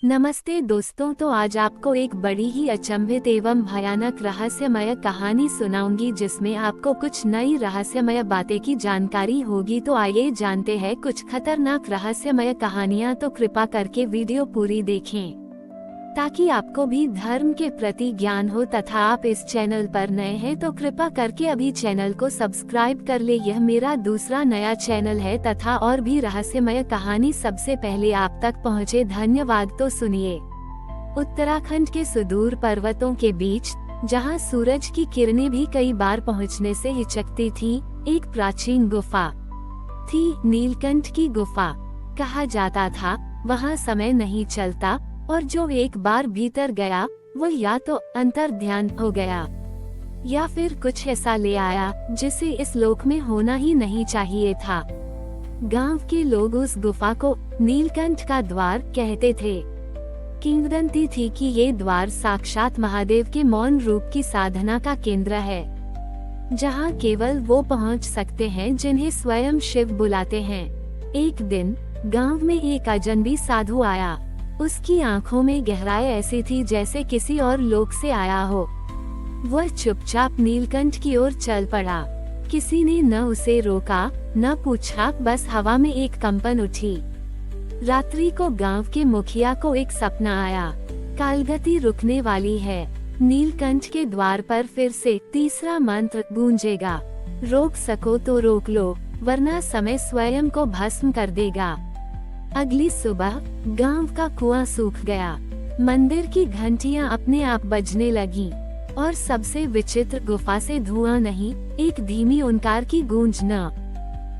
नमस्ते दोस्तों, तो आज आपको एक बड़ी ही अचंभित एवं भयानक रहस्यमय कहानी सुनाऊंगी जिसमें आपको कुछ नई रहस्यमय बातें की जानकारी होगी। तो आइए जानते हैं कुछ खतरनाक रहस्यमय कहानियां। तो कृपा करके वीडियो पूरी देखें ताकि आपको भी धर्म के प्रति ज्ञान हो, तथा आप इस चैनल पर नए हैं तो कृपा करके अभी चैनल को सब्सक्राइब कर ले। यह मेरा दूसरा नया चैनल है तथा और भी रहस्यमय कहानी सबसे पहले आप तक पहुंचे। धन्यवाद। तो सुनिए। उत्तराखंड के सुदूर पर्वतों के बीच, जहां सूरज की किरणें भी कई बार पहुंचने से हिचकती थी, एक प्राचीन गुफा थी। नीलकंठ की गुफा कहा जाता था। वहां समय नहीं चलता और जो एक बार भीतर गया वो या तो अंतर ध्यान हो गया या फिर कुछ ऐसा ले आया जिसे इस लोक में होना ही नहीं चाहिए था। गांव के लोग उस गुफा को नीलकंठ का द्वार कहते थे। किंवदंती थी कि ये द्वार साक्षात महादेव के मौन रूप की साधना का केंद्र है, जहां केवल वो पहुंच सकते हैं जिन्हें स्वयं शिव बुलाते हैं। एक दिन गांव में एक अजनबी साधु आया। उसकी आंखों में गहराई ऐसी थी जैसे किसी और लोक से आया हो। वह चुपचाप नीलकंठ की ओर चल पड़ा। किसी ने न उसे रोका न पूछा, बस हवा में एक कंपन उठी। रात्रि को गांव के मुखिया को एक सपना आया। कालगति रुकने वाली है। नीलकंठ के द्वार पर फिर से तीसरा मंत्र गूंजेगा। रोक सको तो रोक लो, वरना समय स्वयं को भस्म कर देगा। अगली सुबह गांव का कुआं सूख गया। मंदिर की घंटियां अपने आप बजने लगीं और सबसे विचित्र, गुफा से धुआं नहीं, एक धीमी ओंकार की गूंज न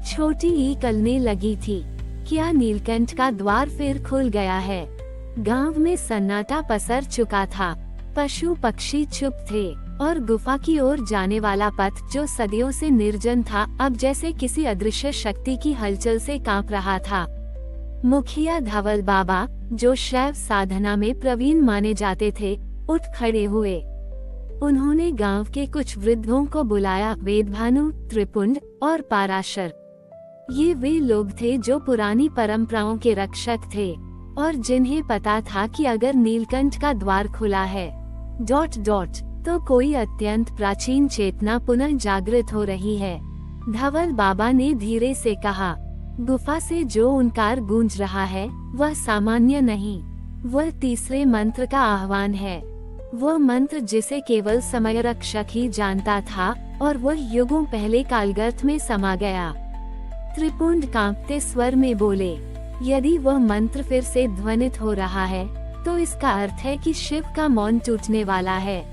छोटी ही कलने लगी थी। क्या नीलकंठ का द्वार फिर खुल गया है? गांव में सन्नाटा पसर चुका था। पशु पक्षी चुप थे और गुफा की ओर जाने वाला पथ, जो सदियों से निर्जन था, अब जैसे किसी अदृश्य शक्ति की हलचल से कांप रहा था। मुखिया धवल बाबा, जो शैव साधना में प्रवीण माने जाते थे, उठ खड़े हुए। उन्होंने गांव के कुछ वृद्धों को बुलाया। वेदभानु, त्रिपुंड और पाराशर, ये वे लोग थे जो पुरानी परंपराओं के रक्षक थे और जिन्हें पता था कि अगर नीलकंठ का द्वार खुला है तो कोई अत्यंत प्राचीन चेतना पुनः जागृत हो रही है। धवल बाबा ने धीरे से कहा, गुफा से जो ओंकार गूंज रहा है वह सामान्य नहीं, वह तीसरे मंत्र का आह्वान है। वह मंत्र जिसे केवल समय रक्षक ही जानता था और वह युगों पहले कालगर्त में समा गया। त्रिपुंड कांपते स्वर में बोले, यदि वह मंत्र फिर से ध्वनित हो रहा है तो इसका अर्थ है कि शिव का मौन टूटने वाला है।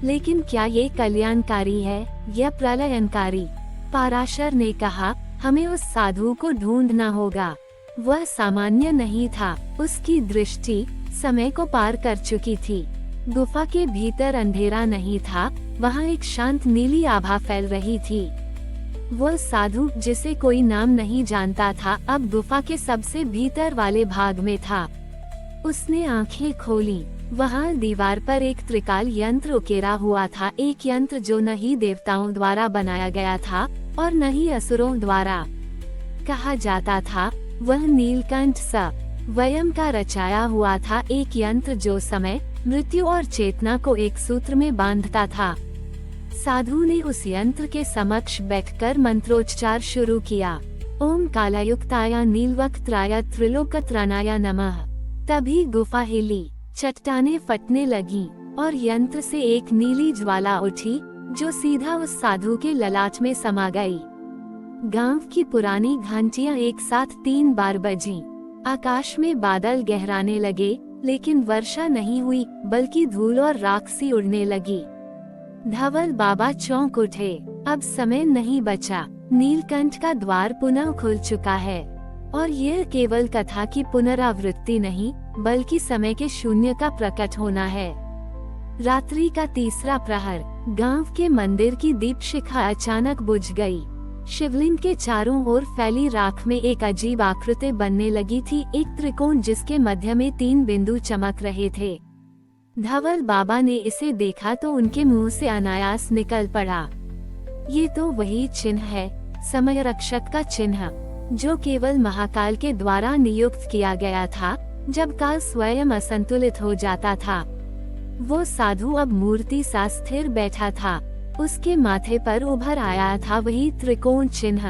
लेकिन क्या ये कल्याणकारी है या प्रलयनकारी? पाराशर ने कहा, हमें उस साधु को ढूंढना होगा। वह सामान्य नहीं था। उसकी दृष्टि समय को पार कर चुकी थी। गुफा के भीतर अंधेरा नहीं था, वहाँ एक शांत नीली आभा फैल रही थी। वह साधु, जिसे कोई नाम नहीं जानता था, अब गुफा के सबसे भीतर वाले भाग में था। उसने आंखें खोली। वहाँ दीवार पर एक त्रिकाल यंत्र उकेरा हुआ था, एक यंत्र जो न ही देवताओं द्वारा बनाया गया था और न ही असुरों द्वारा। कहा जाता था वह नीलकंठ स्वयं का रचाया हुआ था, एक यंत्र जो समय, मृत्यु और चेतना को एक सूत्र में बांधता था। साधु ने उस यंत्र के समक्ष बैठकर मंत्रोच्चार शुरू किया। ओम कालायुक्ताय नीलवक्त्राय त्रिलोकत्राणाय नमः। तभी गुफा हिली, चट्टानें फटने लगीं और यंत्र से एक नीली ज्वाला उठी जो सीधा उस साधु के ललाट में समा गई। गांव की पुरानी घंटियां एक साथ 3 बार बजीं। आकाश में बादल गहराने लगे, लेकिन वर्षा नहीं हुई, बल्कि धूल और राख सी उड़ने लगी। धवल बाबा चौंक उठे। अब समय नहीं बचा। नीलकंठ का द्वार पुनः खुल चुका है और यह केवल कथा की पुनरावृत्ति नहीं, बल्कि समय के शून्य का प्रकट होना है। रात्रि का तीसरा प्रहर, गांव के मंदिर की दीपशिखा अचानक बुझ गई। शिवलिंग के चारों ओर फैली राख में एक अजीब आकृति बनने लगी थी, एक त्रिकोण जिसके मध्य में 3 बिंदु चमक रहे थे। धवल बाबा ने इसे देखा तो उनके मुंह से अनायास निकल पड़ा, ये तो वही चिन्ह है, समय रक्षक का चिन्ह, जो केवल महाकाल के द्वारा नियुक्त किया गया था। जब काल स्वयं असंतुलित हो जाता था। वो साधु अब मूर्ति सा स्थिर बैठा था। उसके माथे पर उभर आया था वही त्रिकोण चिन्ह,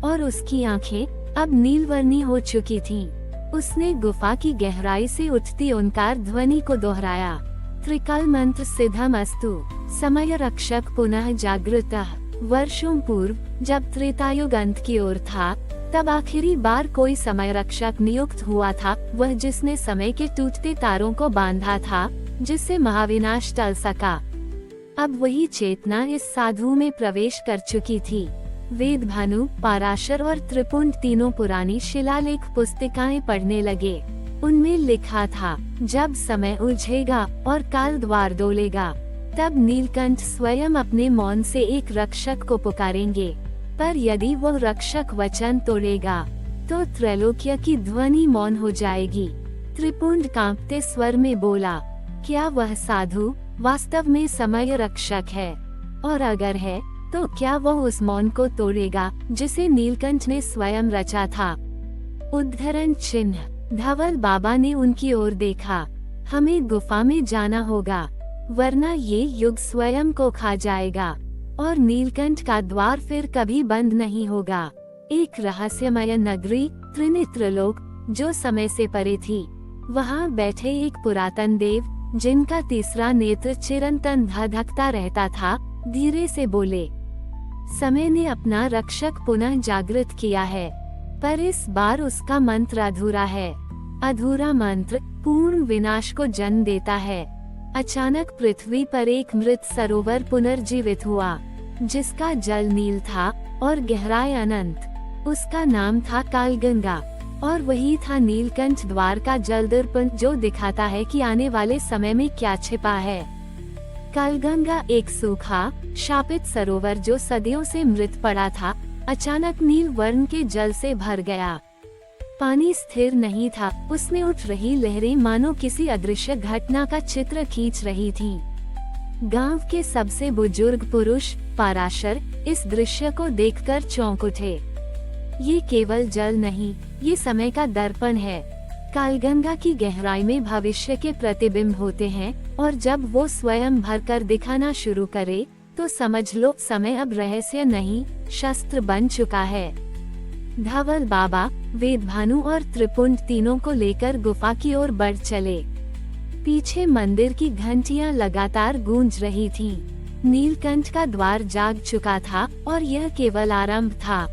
और उसकी आंखें अब नीलवर्णी हो चुकी थीं। उसने गुफा की गहराई से उठती ओंकार ध्वनि को दोहराया, त्रिकाल मंत्र सिद्धमस्तु। समय रक्षक पुनः जागृतः। वर्षों पूर्व जब त्रेतायुग अंत की ओर था, तब आखिरी बार कोई समय रक्षक नियुक्त हुआ था, वह जिसने समय के टूटते तारों को बांधा था, जिससे महाविनाश टल सका। अब वही चेतना इस साधु में प्रवेश कर चुकी थी। वेद भानु, पाराशर और त्रिपुंड तीनों पुरानी शिलालेख पुस्तिकाएं पढ़ने लगे। उनमें लिखा था, जब समय उलझेगा और काल द्वार डोलेगा, तब नीलकंठ स्वयं अपने मौन से एक रक्षक को पुकारेंगे, पर यदि वह रक्षक वचन तोड़ेगा, तो त्रैलोक्य की ध्वनि मौन हो जाएगी। त्रिपुंड कांपते स्वर में बोला, क्या वह साधु वास्तव में समय रक्षक है? और अगर है, तो क्या वह उस मौन को तोड़ेगा जिसे नीलकंठ ने स्वयं रचा था? उद्धरण चिन्ह। धवल बाबा ने उनकी ओर देखा। हमें गुफा में जाना होगा, वरना ये युग स्वयं को खा जाएगा और नीलकंठ का द्वार फिर कभी बंद नहीं होगा। एक रहस्यमय नगरी, त्रिनेत्र लोक, जो समय से परे थी। वहाँ बैठे एक पुरातन देव, जिनका तीसरा नेत्र चिरंतन धधकता रहता था, धीरे से बोले, समय ने अपना रक्षक पुनः जागृत किया है, पर इस बार उसका मंत्र अधूरा है। अधूरा मंत्र पूर्ण विनाश को जन्म देता है। अचानक पृथ्वी पर एक मृत सरोवर पुनर्जीवित हुआ, जिसका जल नील था और गहराई अनंत। उसका नाम था कालगंगा, और वही था नीलकंठ द्वार का जल दर्पण, जो दिखाता है कि आने वाले समय में क्या छिपा है। कालगंगा एक सूखा, शापित सरोवर जो सदियों से मृत पड़ा था, अचानक नील वर्ण के जल से भर गया। पानी स्थिर नहीं था, उसमें उठ रही लहरें मानो किसी अदृश्य घटना का चित्र खींच रही थीं। गांव के सबसे बुजुर्ग पुरुष पाराशर इस दृश्य को देखकर चौंक उठे। ये केवल जल नहीं, ये समय का दर्पण है। कालगंगा की गहराई में भविष्य के प्रतिबिंब होते हैं, और जब वो स्वयं भरकर दिखाना शुरू करे, तो समझ लो समय अब रहस्य नहीं, शस्त्र बन चुका है। धवल बाबा, वेदभानु और त्रिपुंड तीनों को लेकर गुफा की ओर बढ़ चले। पीछे मंदिर की घंटियां लगातार गूंज रही थीं। नीलकंठ का द्वार जाग चुका था, और यह केवल आरंभ था।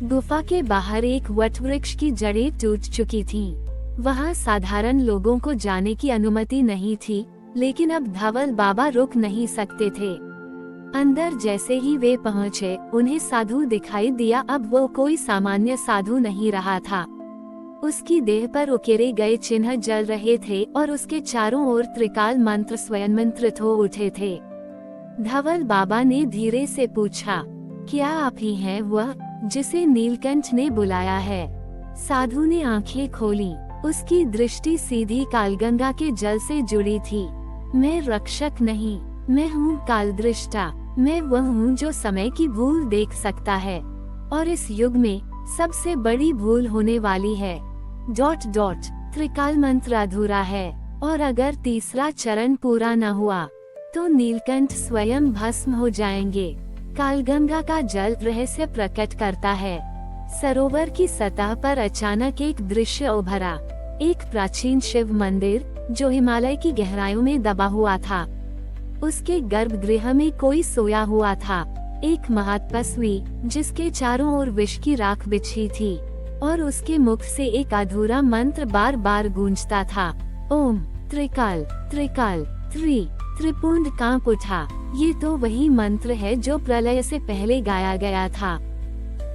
गुफा के बाहर एक वटवृक्ष की जड़ें टूट चुकी थीं। वहां साधारण लोगों को जाने की अनुमति नहीं थी, लेकिन अब धवल बाबा रुक नहीं सकते थे। अंदर जैसे ही वे पहुंचे, उन्हें साधु दिखाई दिया। अब वो कोई सामान्य साधु नहीं रहा था। उसकी देह पर उकेरे गए चिन्ह जल रहे थे, और उसके चारों ओर त्रिकाल मंत्र स्वयं मंत्रित हो उठे थे। धवल बाबा ने धीरे से पूछा, क्या आप ही हैं वह जिसे नीलकंठ ने बुलाया है? साधु ने आंखें खोली। उसकी दृष्टि सीधी कालगंगा के जल से जुड़ी थी। मैं रक्षक नहीं, मैं हूँ कालदृष्टा। मैं वह हूँ जो समय की भूल देख सकता है, और इस युग में सबसे बड़ी भूल होने वाली है। ... त्रिकाल मंत्र अधूरा है, और अगर तीसरा चरण पूरा न हुआ, तो नीलकंठ स्वयं भस्म हो जाएंगे। कालगंगा का जल रहस्य प्रकट करता है। सरोवर की सतह पर अचानक एक दृश्य उभरा। एक प्राचीन शिव मंदिर, जो हिमालय की गहराइयों में दबा हुआ था। उसके गर्भगृह में कोई सोया हुआ था। एक महत्पस्वी, जिसके चारों ओर विष की राख बिछी थी, और उसके मुख से एक अधूरा मंत्र बार बार गूंजता था। ओम त्रिकाल त्रिकाल त्रि। त्रिपुंड कांप उठा। ये तो वही मंत्र है जो प्रलय से पहले गाया गया था।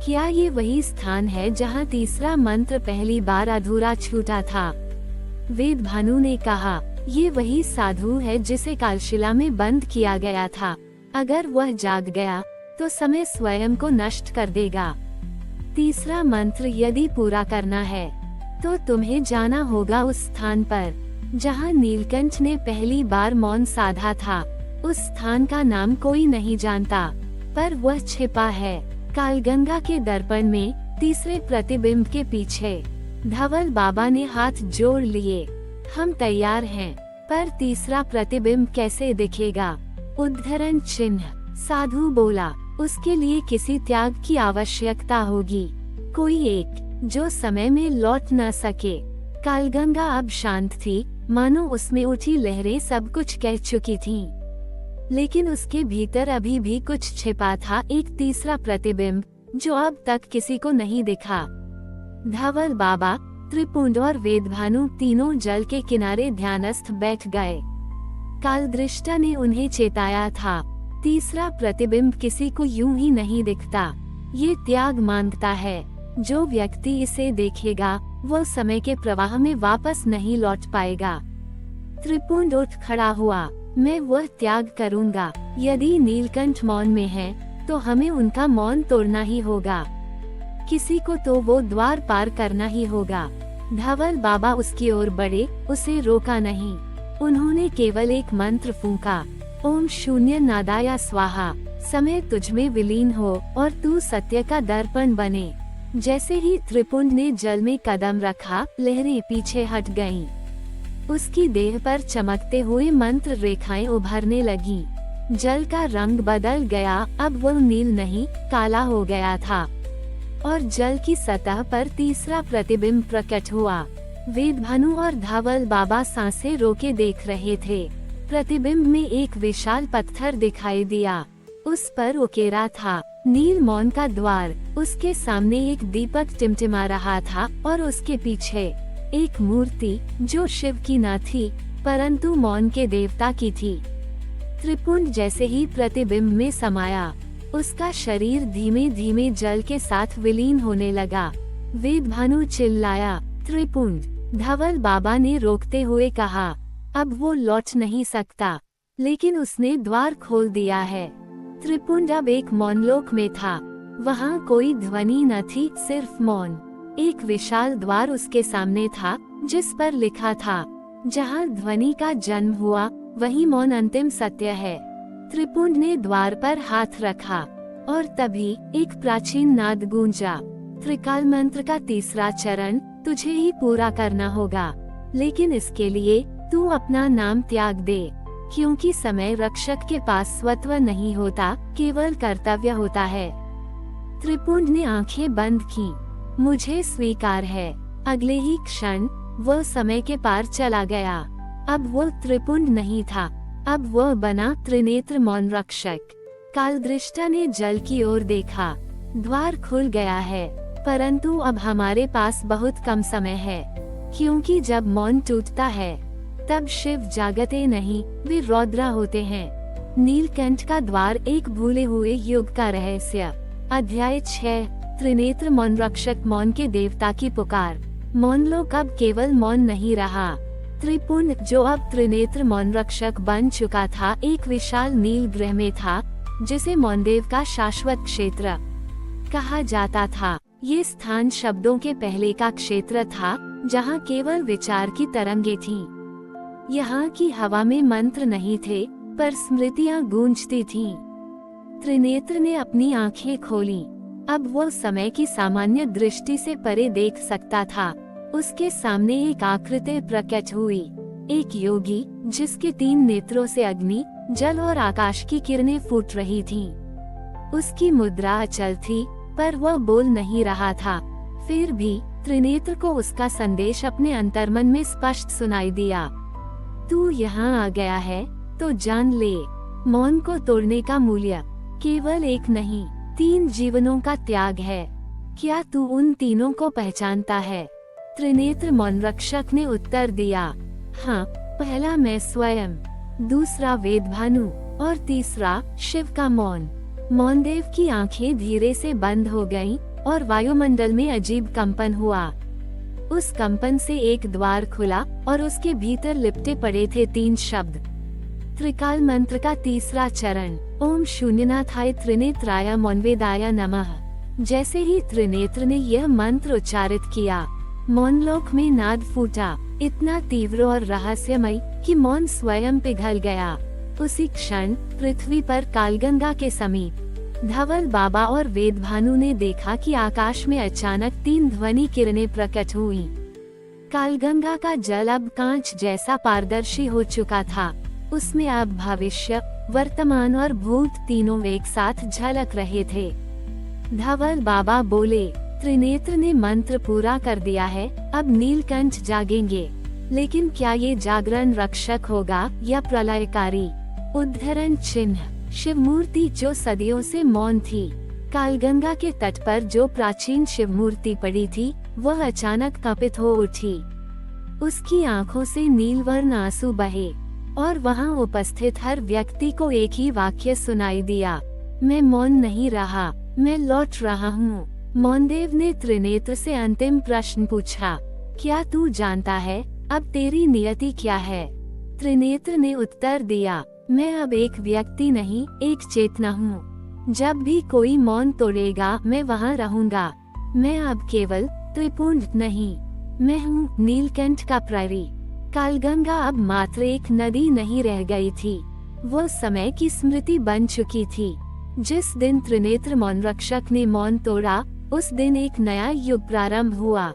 क्या ये वही स्थान है जहाँ तीसरा मंत्र पहली बार अधूरा छूटा था? वेदभानु ने कहा, ये वही साधु है जिसे कालशिला में बंद किया गया था। अगर वह जाग गया, तो समय स्वयं को नष्ट कर देगा। तीसरा मंत्र यदि पूरा करना है, तो तुम्हें जाना होगा उस स्थान पर जहाँ नीलकंठ ने पहली बार मौन साधा था। उस स्थान का नाम कोई नहीं जानता, पर वह छिपा है कालगंगा के दर्पण में, तीसरे प्रतिबिंब के पीछे। धवल बाबा ने हाथ जोड़ लिए। हम तैयार हैं, पर तीसरा प्रतिबिंब कैसे दिखेगा? उद्धरण चिन्ह। साधु बोला, उसके लिए किसी त्याग की आवश्यकता होगी, कोई एक जो समय में लौट न सके। कालगंगा अब शांत थी, मानो उसमें उठी लहरें सब कुछ कह चुकी थीं। लेकिन उसके भीतर अभी भी कुछ छिपा था, एक तीसरा प्रतिबिंब जो अब तक किसी को नहीं दिखा। धवल बाबा, त्रिपुंड और वेदभानु तीनों जल के किनारे ध्यानस्थ बैठ गए। कालदृष्टा ने उन्हें चेताया था, तीसरा प्रतिबिंब किसी को यूं ही नहीं दिखता, ये त्याग मांगता है। जो व्यक्ति इसे देखेगा वो समय के प्रवाह में वापस नहीं लौट पाएगा। त्रिपुंड उठ खड़ा हुआ, मैं वह त्याग करूंगा। यदि नीलकंठ मौन में है तो हमें उनका मौन तोड़ना ही होगा। किसी को तो वो द्वार पार करना ही होगा। धवल बाबा उसकी ओर बढ़े, उसे रोका नहीं। उन्होंने केवल एक मंत्र फूंका, ओम शून्य नादाया स्वाहा। समय तुझमें विलीन हो और तू सत्य का दर्पण बने। जैसे ही त्रिपुंड ने जल में कदम रखा, लहरें पीछे हट गईं। उसकी देह पर चमकते हुए मंत्र रेखाएं उभरने लगीं। जल का रंग बदल गया, अब वह नील नहीं काला हो गया था और जल की सतह पर तीसरा प्रतिबिंब प्रकट हुआ। वेदभानु और धवल बाबा सांसें रोके देख रहे थे। प्रतिबिंब में एक विशाल पत्थर दिखाई दिया, उस पर उकेरा था नील मौन का द्वार। उसके सामने एक दीपक टिमटिमा रहा था और उसके पीछे एक मूर्ति जो शिव की न थी परंतु मौन के देवता की थी। त्रिपुंड जैसे ही प्रतिबिंब में समाया, उसका शरीर धीमे धीमे जल के साथ विलीन होने लगा। वेदभानु चिल्लाया, त्रिपुंड। धवल बाबा ने रोकते हुए कहा, अब वो लौट नहीं सकता, लेकिन उसने द्वार खोल दिया है। त्रिपुंड अब एक मौनलोक में था। वहाँ कोई ध्वनि न थी, सिर्फ मौन। एक विशाल द्वार उसके सामने था, जिस पर लिखा था, जहाँ ध्वनि का जन्म हुआ वही मौन अंतिम सत्य है। त्रिपुंड ने द्वार पर हाथ रखा और तभी एक प्राचीन नाद गूंजा, त्रिकाल मंत्र का तीसरा चरण तुझे ही पूरा करना होगा, लेकिन इसके लिए तू अपना नाम त्याग दे, क्योंकि समय रक्षक के पास स्वत्व नहीं होता, केवल कर्तव्य होता है। त्रिपुंड ने आंखें बंद की, मुझे स्वीकार है। अगले ही क्षण वह समय के पार चला गया। अब वह त्रिपुंड नहीं था, अब वह बना त्रिनेत्र मौन रक्षक। कालदृष्टा ने जल की ओर देखा, द्वार खुल गया है, परंतु अब हमारे पास बहुत कम समय है, क्योंकि जब मौन टूटता है तब शिव जागते नहीं, वे रौद्र होते हैं। नीलकंठ का द्वार, एक भूले हुए युग का रहस्य। अध्याय 6, त्रिनेत्र मौन रक्षक। मौन के देवता की पुकार। मौनलोक अब केवल मौन नहीं रहा। त्रिपुंड, जो अब त्रिनेत्र मौन रक्षक बन चुका था, एक विशाल नील ग्रह में था, जिसे मौनदेव का शाश्वत क्षेत्र कहा जाता था। ये स्थान शब्दों के पहले का क्षेत्र था, जहाँ केवल विचार की तरंगे थीं। यहाँ की हवा में मंत्र नहीं थे, पर स्मृतियाँ गूंजती थीं। त्रिनेत्र ने अपनी आंखें खोलीं। अब वो समय की सामान्य दृष्टि से परे देख सकता था। उसके सामने एक आकृति प्रकट हुई, एक योगी जिसके 3 नेत्रों से अग्नि, जल और आकाश की किरणें फूट रही थीं। उसकी मुद्रा अचल थी, पर वह बोल नहीं रहा था। फिर भी त्रिनेत्र को उसका संदेश अपने अंतर्मन में स्पष्ट सुनाई दिया। तू यहाँ आ गया है तो जान ले, मौन को तोड़ने का मूल्य केवल एक नहीं, 3 जीवनों का त्याग है। क्या तू उन तीनों को पहचानता है? त्रिनेत्र मौन रक्षक ने उत्तर दिया, हाँ, पहला मैं स्वयं, दूसरा वेदभानु और तीसरा शिव का मौन। मौनदेव की आंखें धीरे से बंद हो गईं और वायुमंडल में अजीब कंपन हुआ। उस कंपन से एक द्वार खुला और उसके भीतर लिपटे पड़े थे 3 शब्द। त्रिकाल मंत्र का तीसरा चरण, ओम शून्यनाथाय त्रिनेत्राय मौनवेदाय नमः। जैसे ही त्रिनेत्र ने यह मंत्र उच्चारित किया, मौनलोक में नाद फूटा, इतना तीव्र और रहस्यमय कि मौन स्वयं पिघल गया। उसी क्षण पृथ्वी पर कालगंगा के समीप धवल बाबा और वेदभानु ने देखा कि आकाश में अचानक 3 ध्वनि किरणें प्रकट हुई। कालगंगा का जल अब कांच जैसा पारदर्शी हो चुका था। उसमें अब भविष्य, वर्तमान और भूत तीनों एक साथ झलक रहे थे। धवल बाबा बोले, त्रिनेत्र ने मंत्र पूरा कर दिया है, अब नीलकंठ जागेंगे। लेकिन क्या ये जागरण रक्षक होगा या प्रलयकारी? उद्धरण चिन्ह। शिव मूर्ति जो सदियों से मौन थी। कालगंगा के तट पर जो प्राचीन शिव मूर्ति पड़ी थी, वह अचानक कंपित हो उठी। उसकी आंखों से नीलवर्ण आंसू बहे और वहां उपस्थित हर व्यक्ति को एक ही वाक्य सुनाई दिया, मैं मौन नहीं रहा, मैं लौट रहा हूँ। मौनदेव ने त्रिनेत्र से अंतिम प्रश्न पूछा, क्या तू जानता है अब तेरी नियति क्या है? त्रिनेत्र ने उत्तर दिया, मैं अब एक व्यक्ति नहीं, एक चेतना हूँ। जब भी कोई मौन तोड़ेगा मैं वहाँ रहूंगा। मैं अब केवल त्रिपुंड नहीं, मैं हूँ नीलकंठ का प्रहरी। कालगंगा अब मात्र एक नदी नहीं रह गई थी, वो समय की स्मृति बन चुकी थी। जिस दिन त्रिनेत्र मौन रक्षक ने मौन तोड़ा, उस दिन एक नया युग प्रारंभ हुआ।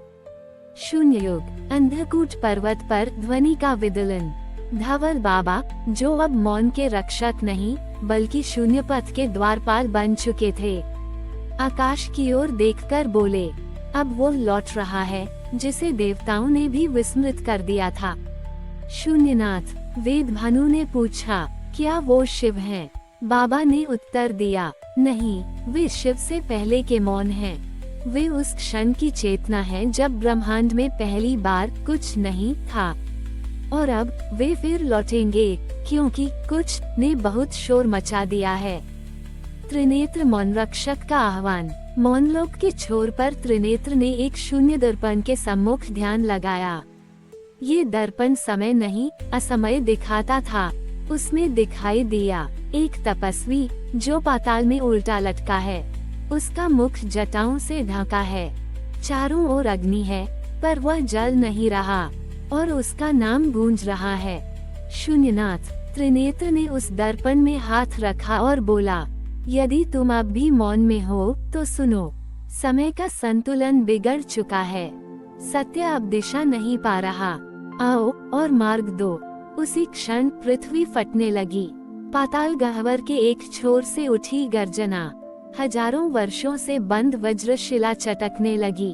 शून्य युग। अंधकूट पर्वत पर ध्वनि का विदलन। धवल बाबा, जो अब मौन के रक्षक नहीं बल्कि शून्य पथ के द्वारपाल बन चुके थे, आकाश की ओर देखकर बोले, अब वो लौट रहा है जिसे देवताओं ने भी विस्मृत कर दिया था। शून्यनाथ। वेदभानु ने पूछा, क्या वो शिव हैं? बाबा ने उत्तर दिया, नहीं, वे शिव से पहले के मौन हैं। वे उस क्षण की चेतना है जब ब्रह्मांड में पहली बार कुछ नहीं था, और अब वे फिर लौटेंगे क्योंकि कुछ ने बहुत शोर मचा दिया है। त्रिनेत्र मौन रक्षक का आह्वान। मौनलोक के छोर पर त्रिनेत्र ने एक शून्य दर्पण के सम्मुख ध्यान लगाया। ये दर्पण समय नहीं, असमय दिखाता था। उसमें दिखाई दिया एक तपस्वी जो पाताल में उल्टा लटका है। उसका मुख जटाओं से ढका है, चारों ओर अग्नि है, पर वह जल नहीं रहा और उसका नाम गूंज रहा है, शून्यनाथ। त्रिनेत्र ने उस दर्पण में हाथ रखा और बोला, यदि तुम अब भी मौन में हो तो सुनो, समय का संतुलन बिगड़ चुका है, सत्य अब दिशा नहीं पा रहा, आओ और मार्ग दो। उसी क्षण पृथ्वी फटने लगी। पाताल गह्वर के एक छोर से उठी गर्जना। हजारों वर्षों से बंद वज्रशिला चटकने लगी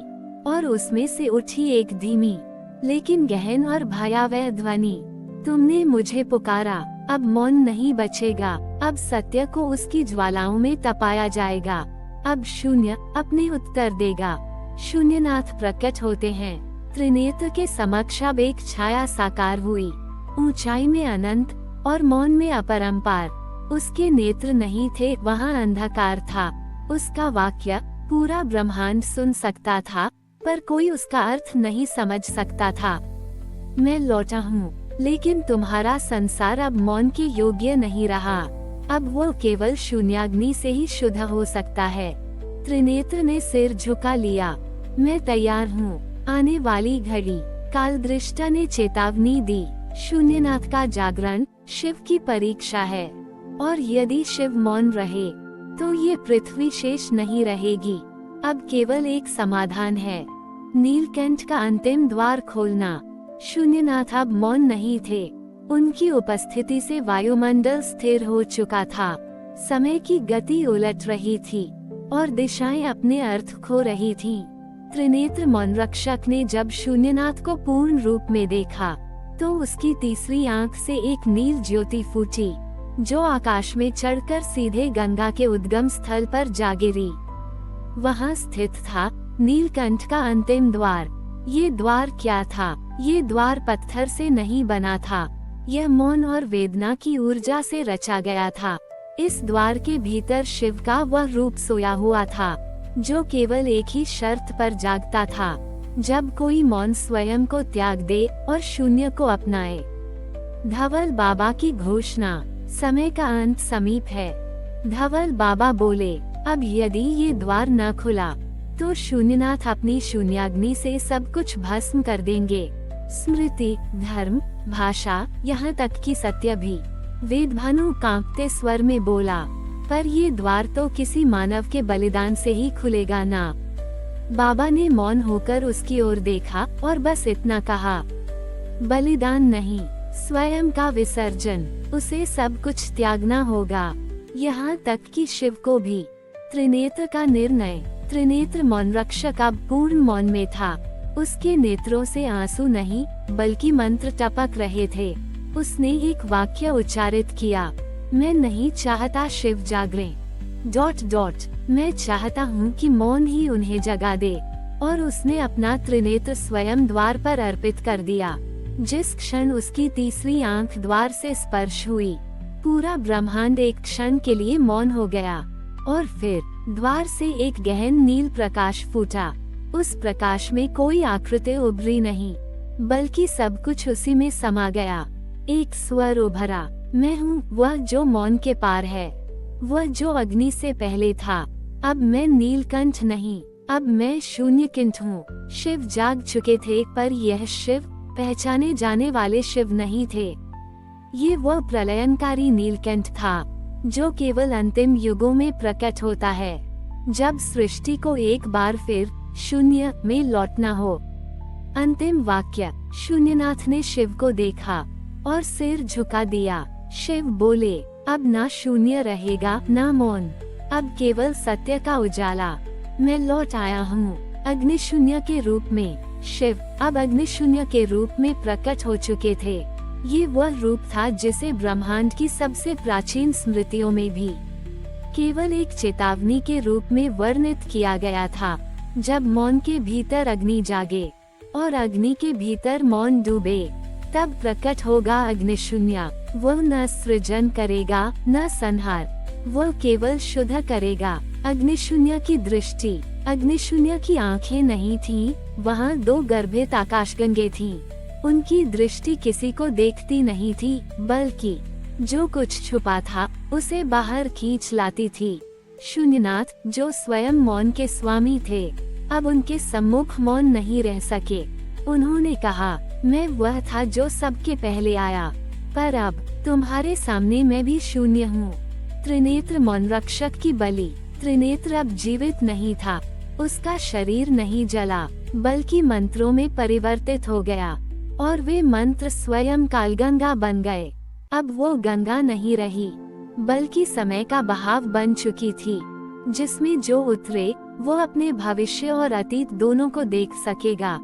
और उसमें से उठी एक धीमी लेकिन गहन और भयावह ध्वनि, तुमने मुझे पुकारा, अब मौन नहीं बचेगा, अब सत्य को उसकी ज्वालाओं में तपाया जाएगा, अब शून्य अपने उत्तर देगा। शून्यनाथ प्रकट होते हैं। त्रिनेत्र के समक्ष अब एक छाया साकार हुई, ऊंचाई में अनंत और मौन में अपरंपार। उसके नेत्र नहीं थे, वहाँ अंधकार था। उसका वाक्य पूरा ब्रह्मांड सुन सकता था, पर कोई उसका अर्थ नहीं समझ सकता था। मैं लौटा हूँ, लेकिन तुम्हारा संसार अब मौन के योग्य नहीं रहा। अब वो केवल शून्याग्नि से ही शुद्ध हो सकता है। त्रिनेत्र ने सिर झुका लिया। मैं तैयार हूँ, आने वाली घड़ी। कालदृष्टा ने चेतावनी दी, शून्यनाथ का जागरण शिव की परीक्षा है, और यदि शिव मौन रहे तो ये पृथ्वी शेष नहीं रहेगी। अब केवल एक समाधान है, नीलकंठ का अंतिम द्वार खोलना। शून्यनाथ अब मौन नहीं थे। उनकी उपस्थिति से वायुमंडल स्थिर हो चुका था। समय की गति उलट रही थी और दिशाएं अपने अर्थ खो रही थीं। त्रिनेत्र मौन रक्षक ने जब शून्यनाथ को पूर्ण रूप में देखा, तो उसकी तीसरी आंख से एक नील ज्योति फूटी, जो आकाश में चढ़कर सीधे गंगा के उद्गम स्थल पर जा गिरी। वहाँ स्थित था नीलकंठ का अंतिम द्वार। ये द्वार क्या था? ये द्वार पत्थर से नहीं बना था, यह मौन और वेदना की ऊर्जा से रचा गया था। इस द्वार के भीतर शिव का वह रूप सोया हुआ था, जो केवल एक ही शर्त पर जागता था, जब कोई मौन स्वयं को त्याग दे और शून्य को अपनाए। धवल बाबा की घोषणा, समय का अंत समीप है। धवल बाबा बोले, अब यदि ये द्वार न खुला तो शून्यनाथ अपनी शून्याग्नि से सब कुछ भस्म कर देंगे, स्मृति, धर्म, भाषा, यहाँ तक कि सत्य भी। वेदभानु कांपते स्वर में बोला, पर ये द्वार तो किसी मानव के बलिदान से ही खुलेगा ना। बाबा ने मौन होकर उसकी ओर देखा और बस इतना कहा, बलिदान नहीं, स्वयं का विसर्जन, उसे सब कुछ त्यागना होगा, यहाँ तक कि शिव को भी। त्रिनेत्र का निर्णय। त्रिनेत्र मौन रक्षक अब पूर्ण मौन में था। उसके नेत्रों से आंसू नहीं बल्कि मंत्र टपक रहे थे। उसने एक वाक्य उच्चारित किया, मैं नहीं चाहता शिव जागरें, ... मैं चाहता हूँ कि मौन ही उन्हें जगा दे। और उसने अपना त्रिनेत्र स्वयं द्वार पर अर्पित कर दिया। जिस क्षण उसकी तीसरी आंख द्वार से स्पर्श हुई, पूरा ब्रह्मांड एक क्षण के लिए मौन हो गया और फिर द्वार से एक गहन नील प्रकाश फूटा। उस प्रकाश में कोई आकृति उभरी नहीं, बल्कि सब कुछ उसी में समा गया। एक स्वर उभरा, मैं हूँ वह जो मौन के पार है, वह जो अग्नि से पहले था। अब मैं नीलकंठ नहीं, अब मैं शून्यकंठ हूँ। शिव जाग चुके थे, पर यह शिव पहचाने जाने वाले शिव नहीं थे। ये वह प्रलयनकारी नीलकंठ था जो केवल अंतिम युगों में प्रकट होता है, जब सृष्टि को एक बार फिर शून्य में लौटना हो। अंतिम वाक्य। शून्यनाथ ने शिव को देखा और सिर झुका दिया। शिव बोले, अब ना शून्य रहेगा ना मौन, अब केवल सत्य का उजाला। मैं लौट आया हूँ अग्निशून्य के रूप में। शिव अब अग्निशून्य के रूप में प्रकट हो चुके थे। ये वह रूप था जिसे ब्रह्मांड की सबसे प्राचीन स्मृतियों में भी केवल एक चेतावनी के रूप में वर्णित किया गया था। जब मौन के भीतर अग्नि जागे और अग्नि के भीतर मौन डूबे, तब प्रकट होगा अग्निशून्य। वह न सृजन करेगा न संहार, वह केवल शुद्ध करेगा। अग्निशून्य की दृष्टि। अग्निशून्य की आंखें नहीं थीं, वहाँ दो गर्भित आकाशगंगे थीं। उनकी दृष्टि किसी को देखती नहीं थी, बल्कि जो कुछ छुपा था उसे बाहर खींच लाती थी। शून्यनाथ, जो स्वयं मौन के स्वामी थे, अब उनके सम्मुख मौन नहीं रह सके। उन्होंने कहा, मैं वह था जो सबके पहले आया, पर अब तुम्हारे सामने मैं भी शून्य हूँ। त्रिनेत्र मौन रक्षक की बलि। त्रिनेत्र अब जीवित नहीं था, उसका शरीर नहीं जला, बल्कि मंत्रों में परिवर्तित हो गया, और वे मंत्र स्वयं कालगंगा बन गए। अब वो गंगा नहीं रही, बल्कि समय का बहाव बन चुकी थी, जिसमें जो उतरे वो अपने भविष्य और अतीत दोनों को देख सकेगा,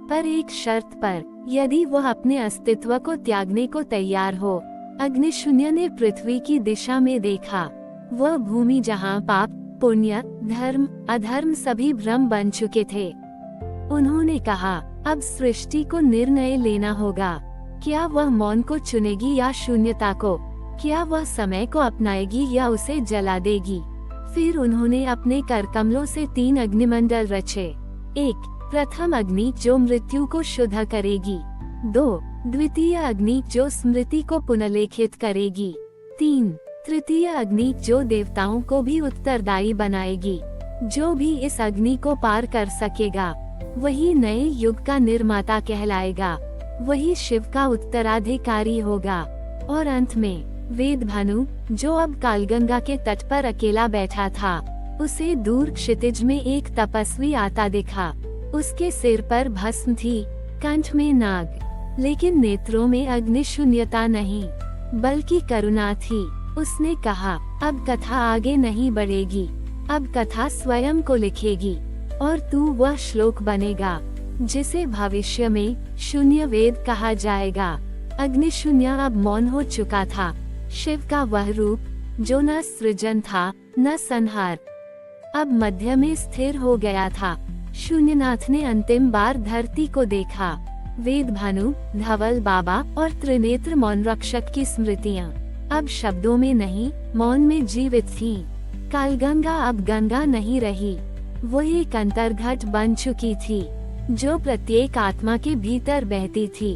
पर एक शर्त पर, यदि वह अपने अस्तित्व को त्यागने को तैयार हो। अग्निशून्य ने पृथ्वी की दिशा में देखा, वह भूमि जहाँ पाप, पुण्य, धर्म, अधर्म सभी भ्रम बन चुके थे। उन्होंने कहा, अब सृष्टि को निर्णय लेना होगा। क्या वह मौन को चुनेगी या शून्यता को? क्या वह समय को अपनाएगी या उसे जला देगी? फिर उन्होंने अपने करकमलों से 3 अग्निमंडल रचे। 1. प्रथम अग्नि जो मृत्यु को शुद्ध करेगी। 2. द्वितीय अग्नि जो स्मृति को पुनर्लेखित करेगी। 3. तृतीय अग्नि जो देवताओं को भी उत्तरदायी बनाएगी। जो भी इस अग्नि को पार कर सकेगा, वही नए युग का निर्माता कहलाएगा, वही शिव का उत्तराधिकारी होगा। और अंत में वेदभानु, जो अब कालगंगा के तट पर अकेला बैठा था, उसे दूर क्षितिज में एक तपस्वी आता दिखा। उसके सिर पर भस्म थी, कंठ में नाग, लेकिन नेत्रों में अग्निशून्यता नहीं, बल्कि करुणा थी। उसने कहा, अब कथा आगे नहीं बढ़ेगी, अब कथा स्वयं को लिखेगी, और तू वह श्लोक बनेगा जिसे भविष्य में शून्य वेद कहा जाएगा। अग्निशून्य अब मौन हो चुका था। शिव का वह रूप जो न सृजन था न संहार, अब मध्य में स्थिर हो गया था। शून्यनाथ ने अंतिम बार धरती को देखा। वेदभानु, धवल बाबा और त्रिनेत्र मौन रक्षक की स्मृतियाँ अब शब्दों में नहीं, मौन में जीवित थीं। कालगंगा अब गंगा नहीं रही, वो एक अंतर्घट बन चुकी थी, जो प्रत्येक आत्मा के भीतर बहती थी।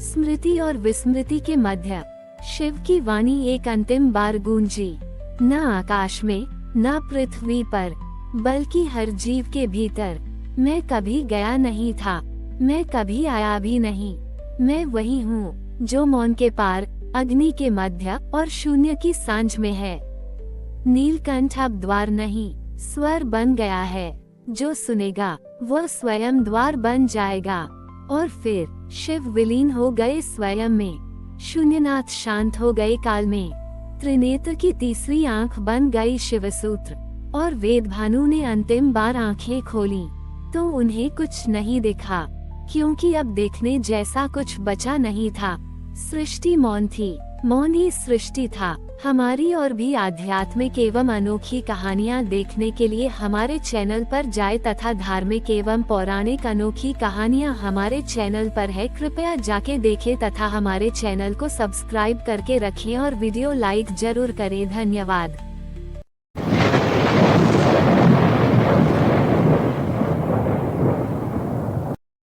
स्मृति और विस्मृति के मध्य शिव की वाणी एक अंतिम बार गूंजी, न आकाश में न पृथ्वी पर, बल्कि हर जीव के भीतर। मैं कभी गया नहीं था, मैं कभी आया भी नहीं, मैं वही हूँ जो मौन के पार, अग्नि के मध्य और शून्य की सांझ में है। नीलकंठ अब द्वार नहीं, स्वर बन गया है। जो सुनेगा वह स्वयं द्वार बन जाएगा। और फिर शिव विलीन हो गए स्वयं में। शून्यनाथ शांत हो गए काल में। त्रिनेत्र की तीसरी आंख बन गई शिवसूत्र। और वेदभानु ने अंतिम बार आंखें खोली तो उन्हें कुछ नहीं दिखा, क्योंकि अब देखने जैसा कुछ बचा नहीं था। सृष्टि मौन थी, मौन ही सृष्टि था। हमारी और भी आध्यात्मिक एवं अनोखी कहानियाँ देखने के लिए हमारे चैनल पर जाए तथा धार्मिक एवं पौराणिक अनोखी कहानियाँ हमारे चैनल पर है। कृपया जाके देखें तथा हमारे चैनल को सब्सक्राइब करके रखें और वीडियो लाइक जरूर करें। धन्यवाद।